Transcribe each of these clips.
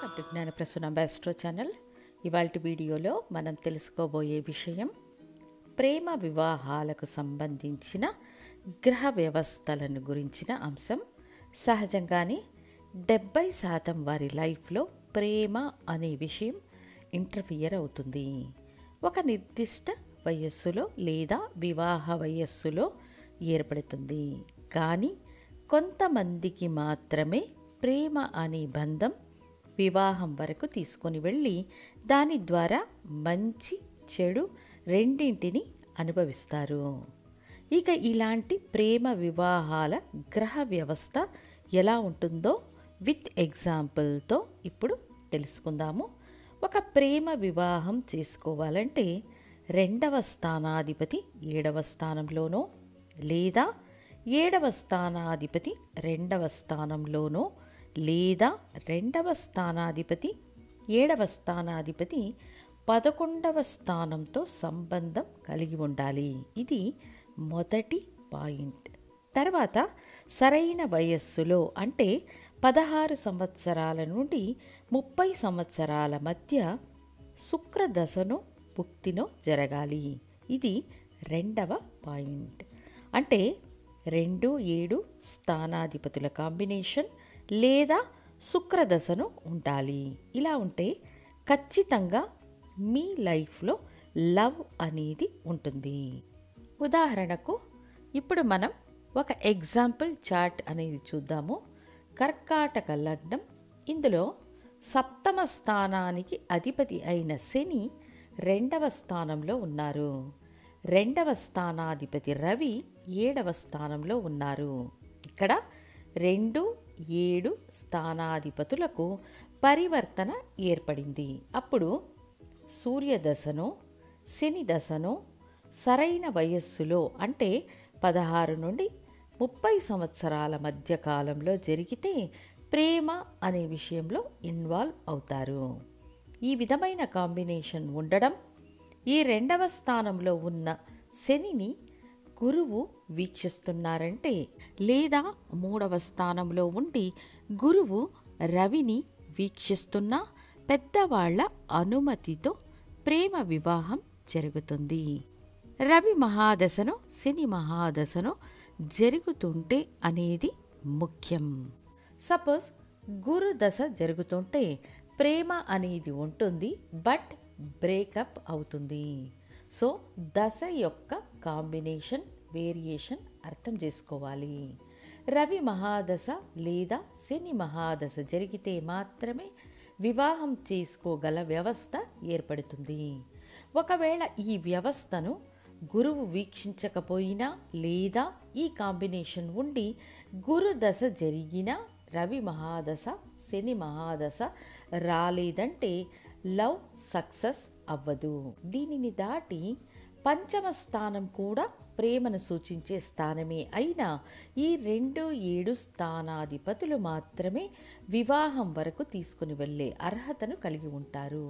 Welcome to Gnanaprasuna astro channel. ఇవాల్టి వీడియోలో మనం తెలుసుకోబోయే విషయం ప్రేమ వివాహాలకు సంబంధించిన గ్రహ వ్యవస్థలను గురించిన అంశం. సహజంగానే 70% వారి లైఫ్లో ప్రేమ అనే విషయం ఇంటర్ఫియర్ అవుతుంది. ఒక నిర్దిష్ట వయస్సులో లేదా వివాహ వయస్సులో ఏర్పడుతుంది. కానీ కొంతమందికి మాత్రమే ప్రేమ అనే బంధం వివాహం వరకు తీసుకొని వెళ్ళి దాని ద్వారా మంచి చెడు రెండింటిని అనుభవిస్తారు. ఇక ఇలాంటి ప్రేమ వివాహాల గ్రహ వ్యవస్థ ఎలా ఉంటుందో విత్ ఎగ్జాంపుల్తో ఇప్పుడు తెలుసుకుందాము. ఒక ప్రేమ వివాహం చేసుకోవాలంటే 2వ స్థానాధిపతి 7వ స్థానంలోనో లేదా 7వ స్థానాధిపతి 2వ స్థానంలోనో లేదా 2వ స్థానాధిపతి 7వ స్థానాధిపతి 11వ స్థానంతో సంబంధం కలిగి ఉండాలి. ఇది మొదటి పాయింట్. తర్వాత సరైన వయస్సులో అంటే 16 సంవత్సరాల నుండి 30 సంవత్సరాల మధ్య శుక్రదశను భుక్తినో జరగాలి. ఇది 2వ పాయింట్. అంటే 2, 7 స్థానాధిపతుల కాంబినేషన్ లేదా శుక్రదశను ఉండాలి. ఇలా ఉంటే ఖచ్చితంగా మీ లైఫ్లో లవ్ అనేది ఉంటుంది. ఉదాహరణకు ఇప్పుడు మనం ఒక ఎగ్జాంపుల్ చార్ట్ అనేది చూద్దాము. కర్కాటక లగ్నం. ఇందులో 7వ స్థానానికి అధిపతి అయిన శని 2వ స్థానంలో ఉన్నారు. 2వ స్థానాధిపతి రవి 7వ స్థానంలో ఉన్నారు. ఇక్కడ 2, 7 స్థానాధిపతులకు పరివర్తన ఏర్పడింది. అప్పుడు సూర్యదశను శని దశను సరైన వయస్సులో అంటే 16 నుండి 30 సంవత్సరాల మధ్య కాలంలో జరిగితే ప్రేమ అనే విషయంలో ఇన్వాల్వ్ అవుతారు. ఈ విధమైన కాంబినేషన్ ఉండడం, ఈ 2వ స్థానంలో ఉన్న శనిని గురువు వీక్షిస్తున్నారంటే లేదా 3వ స్థానంలో ఉండి గురువు రవిని వీక్షిస్తున్న పెద్దవాళ్ల అనుమతితో ప్రేమ వివాహం జరుగుతుంది. రవి మహాదశను శని మహాదశను జరుగుతుంటే అనేది ముఖ్యం. సపోజ్ గురు దశ జరుగుతుంటే ప్రేమ అనేది ఉంటుంది, బట్ బ్రేకప్ అవుతుంది. సో దశ యొక్క కాంబినేషన్ వేరియేషన్ అర్థం చేసుకోవాలి. రవి మహాదశ లేదా శని మహాదశ జరిగితే మాత్రమే వివాహం చేసుకోగల వ్యవస్థ ఏర్పడుతుంది. ఒకవేళ ఈ వ్యవస్థను గురువు వీక్షించకపోయినా లేదా ఈ కాంబినేషన్ ఉండి గురు దశ జరిగినా రవి మహాదశ శని మహాదశ రాలేదంటే లవ్ సక్సెస్ అవ్వదు. దీనిని దాటి 5వ స్థానం కూడా ప్రేమను సూచించే స్థానమే అయినా ఈ 2, 7 స్థానాధిపతులు మాత్రమే వివాహం వరకు తీసుకుని వెళ్ళే అర్హతను కలిగి ఉంటారు.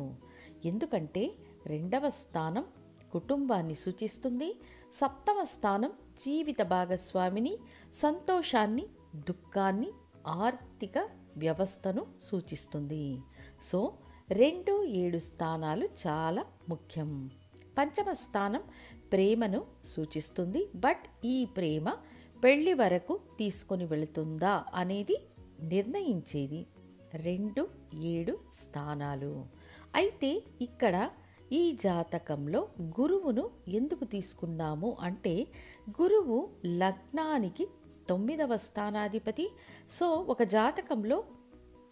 ఎందుకంటే 2వ స్థానం కుటుంబాన్ని సూచిస్తుంది, 7వ స్థానం జీవిత భాగస్వామిని, సంతోషాన్ని, దుఃఖాన్ని, ఆర్థిక వ్యవస్థను సూచిస్తుంది. సో 2, 7 స్థానాలు చాలా ముఖ్యం. 5వ స్థానం ప్రేమను సూచిస్తుంది, బట్ ఈ ప్రేమ పెళ్లి వరకు తీసుకొని వెళుతుందా అనేది నిర్ణయించేది 2, 7 స్థానాలు. అయితే ఇక్కడ ఈ జాతకంలో గురువును ఎందుకు తీసుకున్నాము అంటే గురువు లగ్నానికి 9వ స్థానాధిపతి. సో ఒక జాతకంలో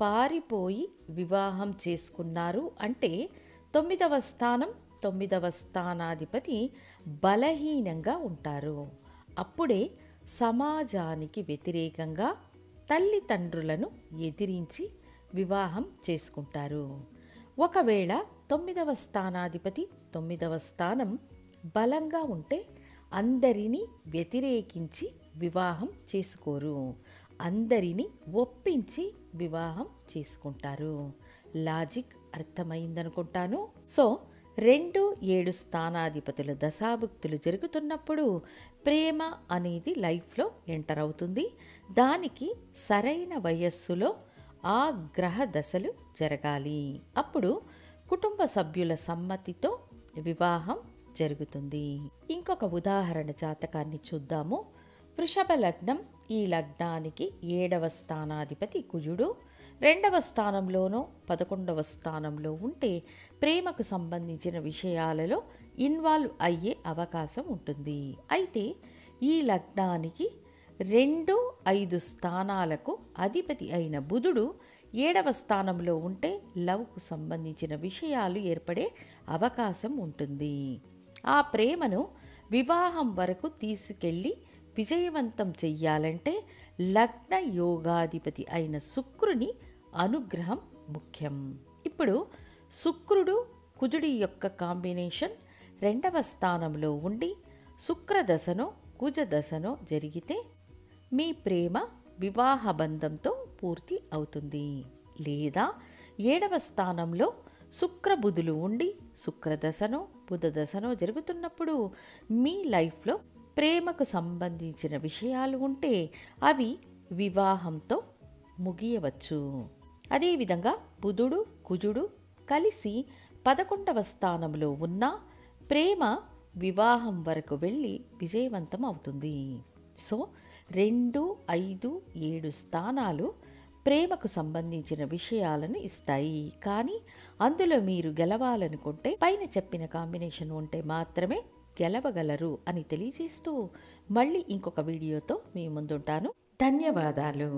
పారిపోయి వివాహం చేసుకున్నారు అంటే 9వ స్థానం 9వ స్థానాధిపతి బలహీనంగా ఉంటారు. అప్పుడే సమాజానికి వ్యతిరేకంగా తల్లిదండ్రులను ఎదిరించి వివాహం చేసుకుంటారు. ఒకవేళ 9వ స్థానాధిపతి 9వ స్థానం బలంగా ఉంటే అందరినీ వ్యతిరేకించి వివాహం చేసుకోరు, అందరినీ ఒప్పించి వివాహం చేసుకుంటారు. లాజిక్ అర్థమైందనుకుంటాను. సో 2, 7 స్థానాధిపతుల దశాభుక్తులు జరుగుతున్నప్పుడు ప్రేమ అనేది లైఫ్లో ఎంటర్ అవుతుంది. దానికి సరైన వయస్సులో ఆ గ్రహ దశలు జరగాలి. అప్పుడు కుటుంబ సభ్యుల సమ్మతితో వివాహం జరుగుతుంది. ఇంకొక ఉదాహరణ జాతకాన్ని చూద్దాము. వృషభ లగ్నం. ఈ లగ్నానికి 7వ స్థానాధిపతి కుజుడు 2వ స్థానంలోనో 11వ స్థానంలో ఉంటే ప్రేమకు సంబంధించిన విషయాలలో ఇన్వాల్వ్ అయ్యే అవకాశం ఉంటుంది. అయితే ఈ లగ్నానికి 2, 5 స్థానాలకు అధిపతి అయిన బుధుడు 7వ స్థానంలో ఉంటే లవ్కు సంబంధించిన విషయాలు ఏర్పడే అవకాశం ఉంటుంది. ఆ ప్రేమను వివాహం వరకు తీసుకెళ్ళి విజయవంతం చెయ్యాలంటే లగ్న యోగాధిపతి అయిన శుక్రుని అనుగ్రహం ముఖ్యం. ఇప్పుడు శుక్రుడు కుజుడి యొక్క కాంబినేషన్ 2వ స్థానంలో ఉండి శుక్రదశనో కుజదశనో జరిగితే మీ ప్రేమ వివాహ బంధంతో పూర్తి అవుతుంది. లేదా 7వ స్థానంలో శుక్రబుధులు ఉండి శుక్రదశనో బుధదశనో జరుగుతున్నప్పుడు మీ లైఫ్లో ప్రేమకు సంబంధించిన విషయాలు ఉంటే అవి వివాహంతో ముగియవచ్చు. అదేవిధంగా బుధుడు కుజుడు కలిసి 11వ స్థానంలో ఉన్న ప్రేమ వివాహం వరకు వెళ్ళి విజయవంతం అవుతుంది. సో 2, 5, 7 స్థానాలు ప్రేమకు సంబంధించిన విషయాలను ఇస్తాయి. కానీ అందులో మీరు గెలవాలనుకుంటే పైన చెప్పిన కాంబినేషన్ ఉంటే మాత్రమే గెలవగలరు అని తెలియజేస్తూ మళ్ళీ ఇంకొక వీడియోతో మీ ముందుంటాను. ధన్యవాదాలు.